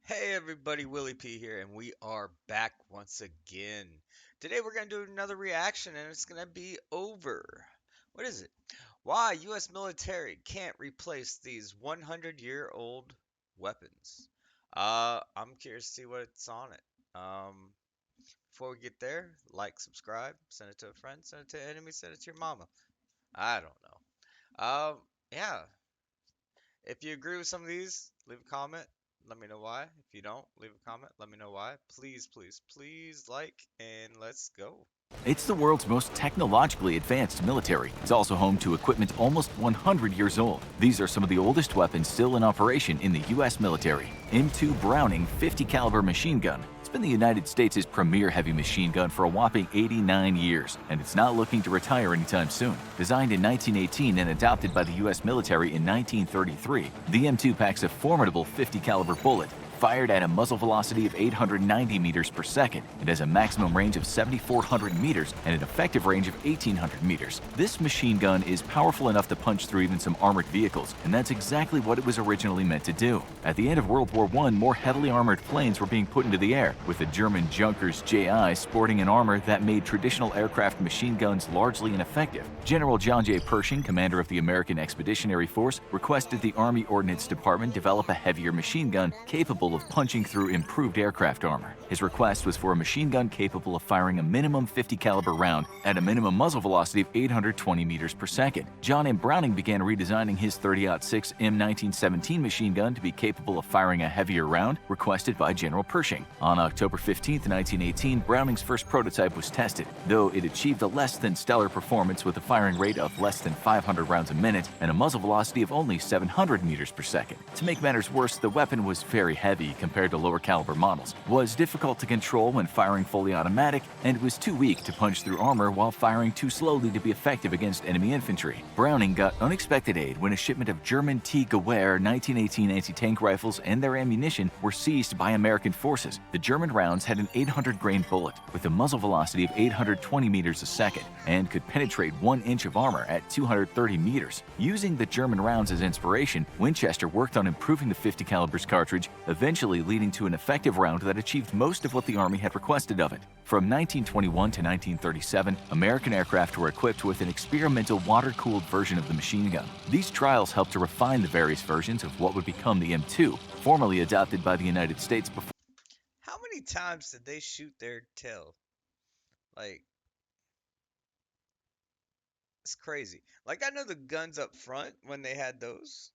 Hey everybody, Willie P here, and we are back once again. Today we're going to do another reaction, and it's going to be over. What is it? Why U.S. military can't replace these 100-year-old weapons. I'm curious to see what's on it. Before we get there, like, subscribe, send it to a friend, send it to an enemy, send it to your mama. I don't know. Yeah, if you agree with some of these, leave a comment. Let me know why. If you don't, leave a comment. Let me know why. Please, please, please like and let's go. It's the world's most technologically advanced military. It's also home to equipment almost 100 years old. These are some of the oldest weapons still in operation in the U.S. military. M2 Browning 50 caliber machine gun. It's been the United States' premier heavy machine gun for a whopping 89 years, and it's not looking to retire anytime soon. Designed in 1918 and adopted by the U.S. military in 1933, the M2 packs a formidable 50 caliber bullet. Fired at a muzzle velocity of 890 meters per second, it has a maximum range of 7,400 meters and an effective range of 1,800 meters. This machine gun is powerful enough to punch through even some armored vehicles, and that's exactly what it was originally meant to do. At the end of World War I, more heavily armored planes were being put into the air, with the German Junkers JI sporting an armor that made traditional aircraft machine guns largely ineffective. General John J. Pershing, commander of the American Expeditionary Force, requested the Army Ordnance Department develop a heavier machine gun capable of punching through improved aircraft armor. His request was for a machine gun capable of firing a minimum 50 caliber round at a minimum muzzle velocity of 820 meters per second. John M. Browning began redesigning his 30-06 M1917 machine gun to be capable of firing a heavier round, requested by General Pershing. On October 15, 1918, Browning's first prototype was tested, though it achieved a less than stellar performance with a firing rate of less than 500 rounds a minute and a muzzle velocity of only 700 meters per second. To make matters worse, the weapon was very heavy compared to lower caliber models, was difficult to control when firing fully automatic, and was too weak to punch through armor while firing too slowly to be effective against enemy infantry. Browning got unexpected aid when a shipment of German T. Gewehr 1918 anti-tank rifles and their ammunition were seized by American forces. The German rounds had an 800-grain bullet with a muzzle velocity of 820 meters a second and could penetrate 1 inch of armor at 230 meters. Using the German rounds as inspiration, Winchester worked on improving the 50 caliber's cartridge, eventually leading to an effective round that achieved most of what the Army had requested of it. From 1921 to 1937, American aircraft were equipped with an experimental water-cooled version of the machine gun. These trials helped to refine the various versions of what would become the M2, formally adopted by the United States before. How many times did they shoot their tail? Like, it's crazy. Like, I know the guns up front, when they had those,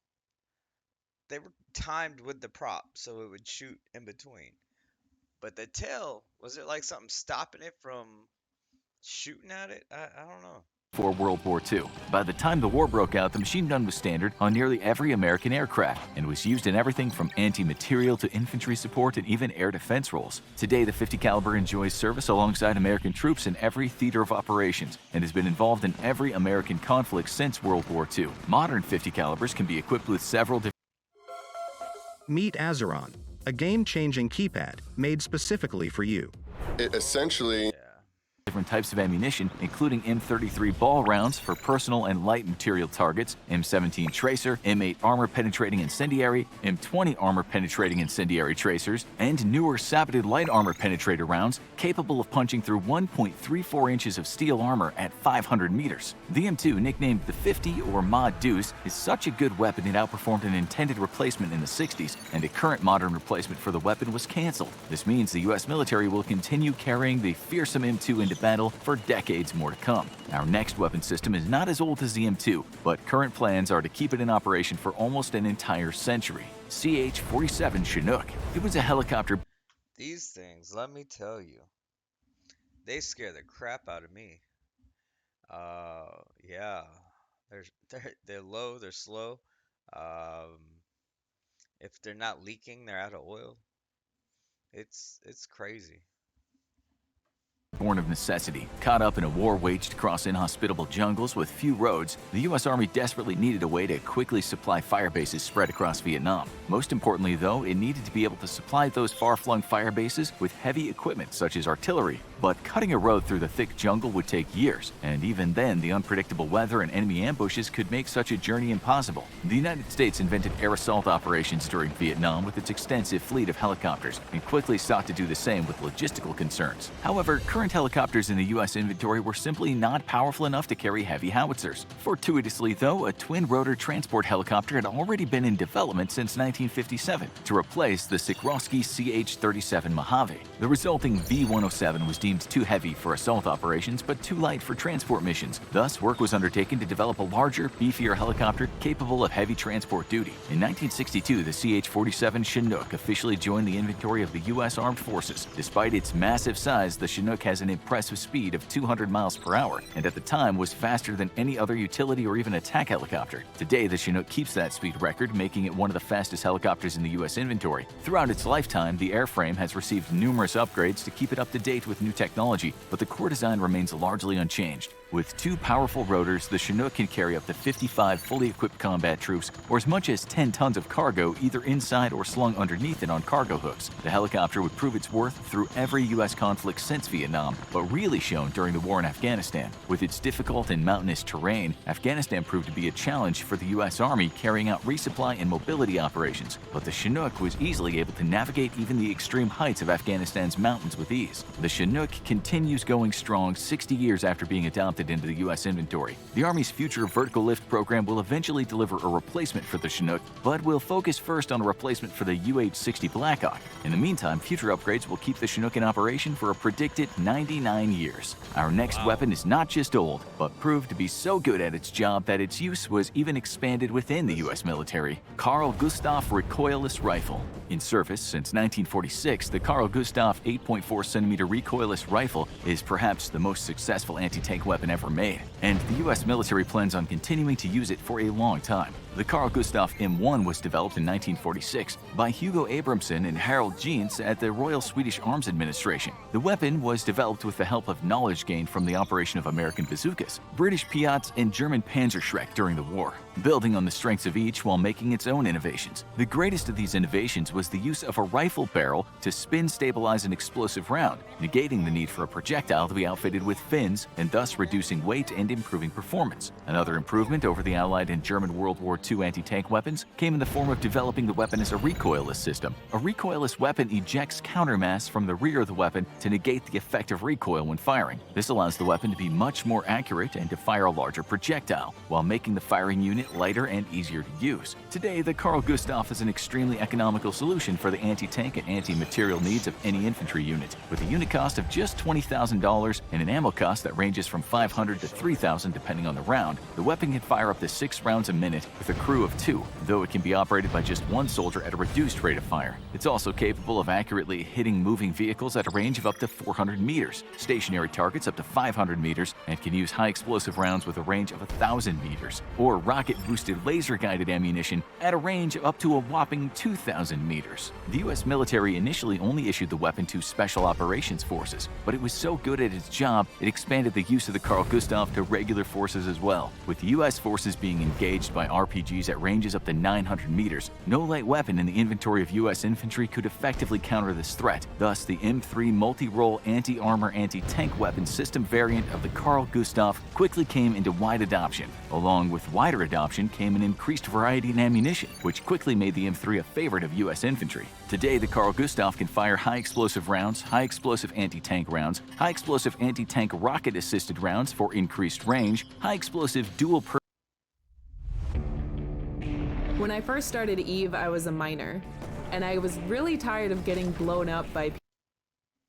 they were timed with the prop, so it would shoot in between. But the tail, was it like something stopping it from shooting at it? I don't know. For World War II. By the time the war broke out, the machine gun was standard on nearly every American aircraft and was used in everything from anti-materiel to infantry support and even air defense roles. Today, the 50 caliber enjoys service alongside American troops in every theater of operations and has been involved in every American conflict since World War II. Modern 50 calibers can be equipped with several different. Meet Azeron, a game-changing keypad made specifically for you. It essentially different types of ammunition, including M33 ball rounds for personal and light material targets, M17 tracer, M8 armor-penetrating incendiary, M20 armor-penetrating incendiary tracers, and newer saboted light armor penetrator rounds capable of punching through 1.34 inches of steel armor at 500 meters. The M2, nicknamed the 50 or Mod Deuce, is such a good weapon it outperformed an intended replacement in the 60s, and a current modern replacement for the weapon was canceled. This means the U.S. military will continue carrying the fearsome M2 into battle for decades more to come. Our next weapon system is not as old as the M2, but current plans are to keep it in operation for almost an entire century. CH-47 Chinook. It was a helicopter. These things, let me tell you, they scare the crap out of me. Yeah, they're low, they're slow. Um, if they're not leaking, they're out of oil. It's crazy. Born of necessity. Caught up in a war waged across inhospitable jungles with few roads, the U.S. Army desperately needed a way to quickly supply fire bases spread across Vietnam. Most importantly, though, it needed to be able to supply those far-flung fire bases with heavy equipment such as artillery, but cutting a road through the thick jungle would take years, and even then the unpredictable weather and enemy ambushes could make such a journey impossible. The United States invented air assault operations during Vietnam with its extensive fleet of helicopters, and quickly sought to do the same with logistical concerns. However, current helicopters in the U.S. inventory were simply not powerful enough to carry heavy howitzers. Fortuitously, though, a twin-rotor transport helicopter had already been in development since 1957 to replace the Sikorsky CH-37 Mojave. The resulting V-107 was deemed too heavy for assault operations but too light for transport missions. Thus, work was undertaken to develop a larger, beefier helicopter capable of heavy transport duty. In 1962, the CH-47 Chinook officially joined the inventory of the U.S. Armed Forces. Despite its massive size, the Chinook has an impressive speed of 200 miles per hour, and at the time was faster than any other utility or even attack helicopter. Today, the Chinook keeps that speed record, making it one of the fastest helicopters in the U.S. inventory. Throughout its lifetime, the airframe has received numerous upgrades to keep it up to date with new technology, but the core design remains largely unchanged. With two powerful rotors, the Chinook can carry up to 55 fully equipped combat troops or as much as 10 tons of cargo either inside or slung underneath it on cargo hooks. The helicopter would prove its worth through every U.S. conflict since Vietnam, but really shown during the war in Afghanistan. With its difficult and mountainous terrain, Afghanistan proved to be a challenge for the U.S. Army carrying out resupply and mobility operations, but the Chinook was easily able to navigate even the extreme heights of Afghanistan's mountains with ease. The Chinook continues going strong 60 years after being adopted into the U.S. inventory. The Army's future vertical lift program will eventually deliver a replacement for the Chinook, but will focus first on a replacement for the UH-60 Blackhawk. In the meantime, future upgrades will keep the Chinook in operation for a predicted 99 years. Our next weapon is not just old, but proved to be so good at its job that its use was even expanded within the U.S. military. Carl Gustav Recoilless Rifle. In service since 1946, the Carl Gustav 8.4cm recoilless rifle is perhaps the most successful anti-tank weapon ever made, and the U.S. military plans on continuing to use it for a long time. The Carl Gustav M1 was developed in 1946 by Hugo Abramson and Harold Jeans at the Royal Swedish Arms Administration. The weapon was developed with the help of knowledge gained from the operation of American bazookas, British Piats, and German Panzerschreck during the war, building on the strengths of each while making its own innovations. The greatest of these innovations was the use of a rifle barrel to spin stabilize an explosive round, negating the need for a projectile to be outfitted with fins and thus reducing weight and improving performance. Another improvement over the Allied and German World War II anti-tank weapons came in the form of developing the weapon as a recoilless system. A recoilless weapon ejects countermass from the rear of the weapon to negate the effect of recoil when firing. This allows the weapon to be much more accurate and to fire a larger projectile, while making the firing unit lighter and easier to use. Today, the Carl Gustav is an extremely economical solution for the anti-tank and anti-material needs of any infantry unit, with a unit cost of just $20,000 and an ammo cost that ranges from $500 to $3,000 depending on the round. The weapon can fire up to 6 rounds a minute with a crew of 2, though it can be operated by just one soldier at a reduced rate of fire. It's also capable of accurately hitting moving vehicles at a range of up to 400 meters, stationary targets up to 500 meters, and can use high explosive rounds with a range of 1,000 meters, or rocket-boosted laser-guided ammunition at a range of up to a whopping 2,000 meters. The U.S. military initially only issued the weapon to Special Operations Forces, but it was so good at its job, it expanded the use of the Carl Gustav to regular forces as well. With the U.S. forces being engaged by RPGs at ranges up to 900 meters, no light weapon in the inventory of U.S. infantry could effectively counter this threat. Thus, the M3 multi-role anti-armor anti-tank weapon system variant of the Carl Gustav quickly came into wide adoption. Along with wider adoption came an increased variety in ammunition, which quickly made the M3 a favorite of U.S. infantry. Today, the Carl Gustav can fire high-explosive rounds, high-explosive anti-tank rounds, high-explosive anti-tank rocket-assisted rounds for increased range, high-explosive dual When I first started EVE, I was a miner, and I was really tired of getting blown up by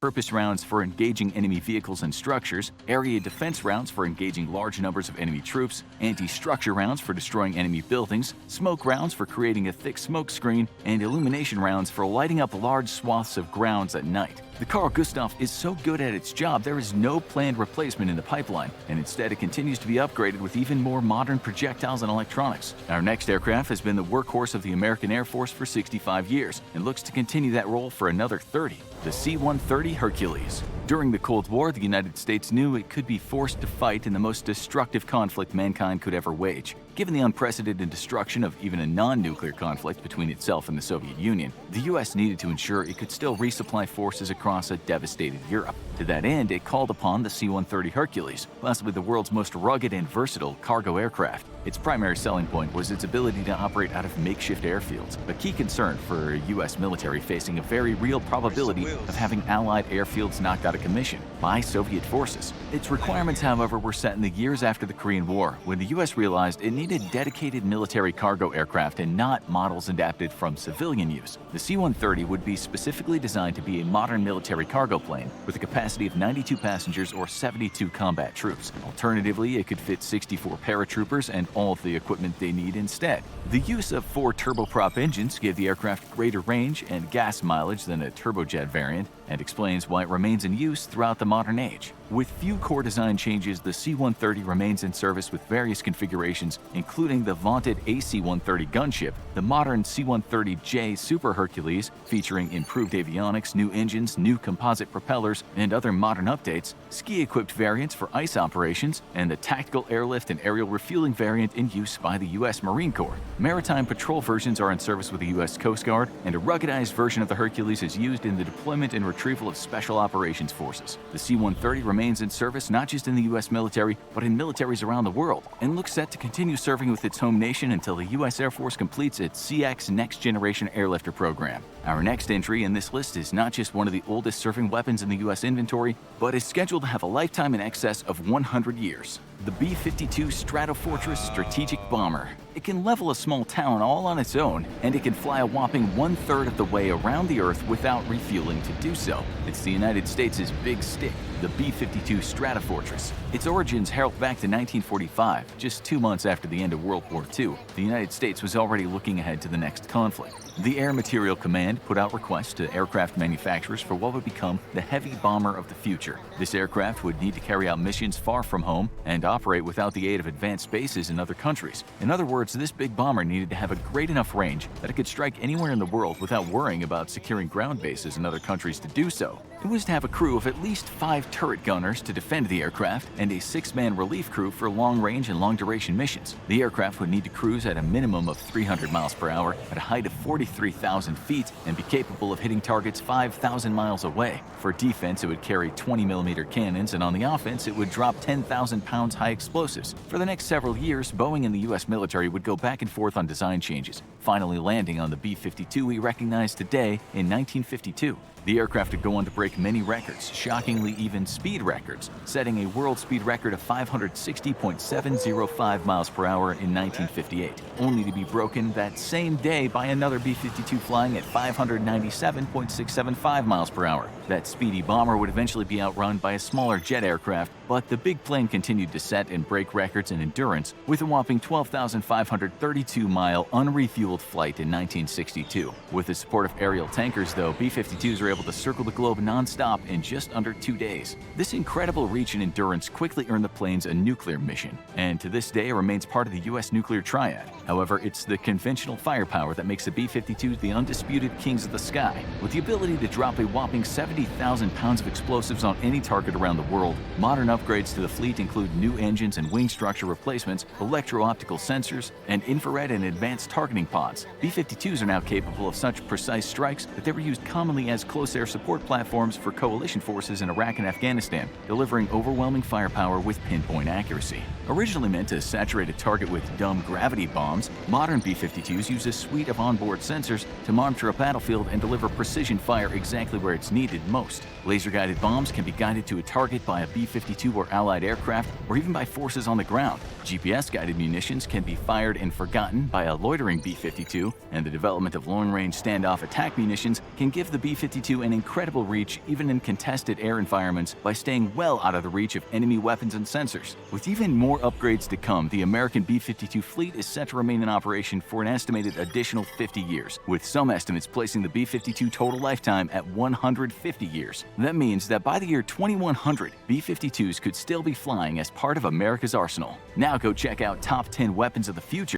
purpose rounds for engaging enemy vehicles and structures, area defense rounds for engaging large numbers of enemy troops, anti-structure rounds for destroying enemy buildings, smoke rounds for creating a thick smoke screen, and illumination rounds for lighting up large swaths of grounds at night. The Carl Gustav is so good at its job there is no planned replacement in the pipeline, and instead it continues to be upgraded with even more modern projectiles and electronics. Our next aircraft has been the workhorse of the American Air Force for 65 years and looks to continue that role for another 30, the C130 Hercules. During the Cold War, the United States knew it could be forced to fight in the most destructive conflict mankind could ever wage. Given the unprecedented destruction of even a non-nuclear conflict between itself and the Soviet Union, the U.S. needed to ensure it could still resupply forces across a devastated Europe. To that end, it called upon the C-130 Hercules, possibly the world's most rugged and versatile cargo aircraft. Its primary selling point was its ability to operate out of makeshift airfields, a key concern for a U.S. military facing a very real probability of having Allied airfields knocked out of commission by Soviet forces. Its requirements, however, were set in the years after the Korean War, when the U.S. realized it needed dedicated military cargo aircraft and not models adapted from civilian use. The C-130 would be specifically designed to be a modern military cargo plane with a capacity of 92 passengers or 72 combat troops. Alternatively, it could fit 64 paratroopers and all of the equipment they need instead. The use of 4 turboprop engines gave the aircraft greater range and gas mileage than a turbojet variant, and explains why it remains in use throughout the modern age. With few core design changes, the C-130 remains in service with various configurations, including the vaunted AC-130 gunship, the modern C-130J Super Hercules, featuring improved avionics, new engines, new composite propellers, and other modern updates, ski-equipped variants for ice operations, and the tactical airlift and aerial refueling variant in use by the U.S. Marine Corps. Maritime patrol versions are in service with the U.S. Coast Guard, and a ruggedized version of the Hercules is used in the deployment and retrieval of special operations forces. The C-130 remains in service not just in the U.S. military, but in militaries around the world, and looks set to continue serving with its home nation until the U.S. Air Force completes its CX Next Generation Airlifter program. Our next entry in this list is not just one of the oldest surfing weapons in the U.S. inventory, but is scheduled to have a lifetime in excess of 100 years. The B52 Stratofortress strategic bomber. It can level a small town all on its own, and it can fly a whopping 1/3 of the way around the Earth without refueling to do so. It's the United States' big stick, the B52 Stratofortress. Its origins herald back to 1945, just 2 months after the end of World War II. The United States was already looking ahead to the next conflict. The Air Materiel Command put out requests to aircraft manufacturers for what would become the heavy bomber of the future. This aircraft would need to carry out missions far from home and operate without the aid of advanced bases in other countries. In other words, this big bomber needed to have a great enough range that it could strike anywhere in the world without worrying about securing ground bases in other countries to do so. It was to have a crew of at least 5 turret gunners to defend the aircraft and a 6-man relief crew for long-range and long-duration missions. The aircraft would need to cruise at a minimum of 300 miles per hour at a height of 43,000 feet and be capable of hitting targets 5,000 miles away. For defense, it would carry 20mm cannons, and on the offense, it would drop 10,000 pounds high explosives. For the next several years, Boeing and the U.S. military would go back and forth on design changes, finally landing on the B-52 we recognize today in 1952. The aircraft would go on to break many records, shockingly even speed records, setting a world speed record of 560.705 miles per hour in 1958, only to be broken that same day by another B-52 flying at 597.675 miles per hour. That speedy bomber would eventually be outrun by a smaller jet aircraft, but the big plane continued to set and break records in endurance with a whopping 12,532-mile unrefueled flight in 1962. With the support of aerial tankers, though, B-52s were able to circle the globe non-stop in just under 2 days. This incredible reach and endurance quickly earned the planes a nuclear mission, and to this day it remains part of the U.S. nuclear triad. However, it's the conventional firepower that makes the B-52s the undisputed kings of the sky. With the ability to drop a whopping 70,000 pounds of explosives on any target around the world, modern upgrades to the fleet include new engines and wing structure replacements, electro-optical sensors, and infrared and advanced targeting pods. B-52s are now capable of such precise strikes that they were used commonly as close air support platforms for coalition forces in Iraq and Afghanistan, delivering overwhelming firepower with pinpoint accuracy. Originally meant to saturate a target with dumb gravity bombs, modern B-52s use a suite of onboard sensors to monitor a battlefield and deliver precision fire exactly where it's needed most. Laser-guided bombs can be guided to a target by a B-52 or allied aircraft, or even by forces on the ground. GPS-guided munitions can be fired and forgotten by a loitering B-52, and the development of long-range standoff attack munitions can give the B-52 an incredible reach even in contested air environments by staying well out of the reach of enemy weapons and sensors. With even more upgrades to come, the American B-52 fleet is set to remain in operation for an estimated additional 50 years, with some estimates placing the B-52 total lifetime at 150 years. That means that by the year 2100, B-52s could still be flying as part of America's arsenal. Now go check out Top 10 Weapons of the Future.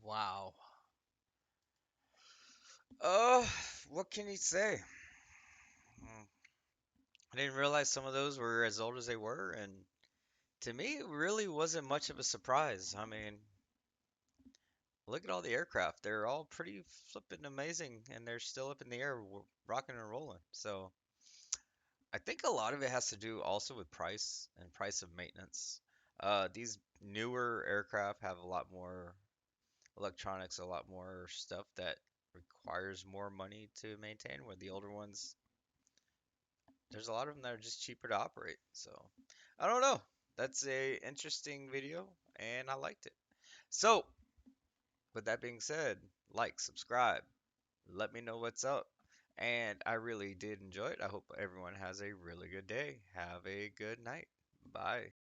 Wow. What can you say? Hmm. I didn't realize some of those were as old as they were, and To me, it really wasn't much of a surprise. I mean, look at all the aircraft. They're all pretty flippin' amazing, and they're still up in the air, rocking and rolling. So I think a lot of it has to do also with price and price of maintenance. These newer aircraft have a lot more electronics, a lot more stuff that requires more money to maintain, where the older ones, there's a lot of them that are just cheaper to operate. So I don't know. That's a interesting video, and I liked it. So with that being said, like, subscribe, let me know what's up. And I really did enjoy it. I hope everyone has a really good day. Have a good night. Bye.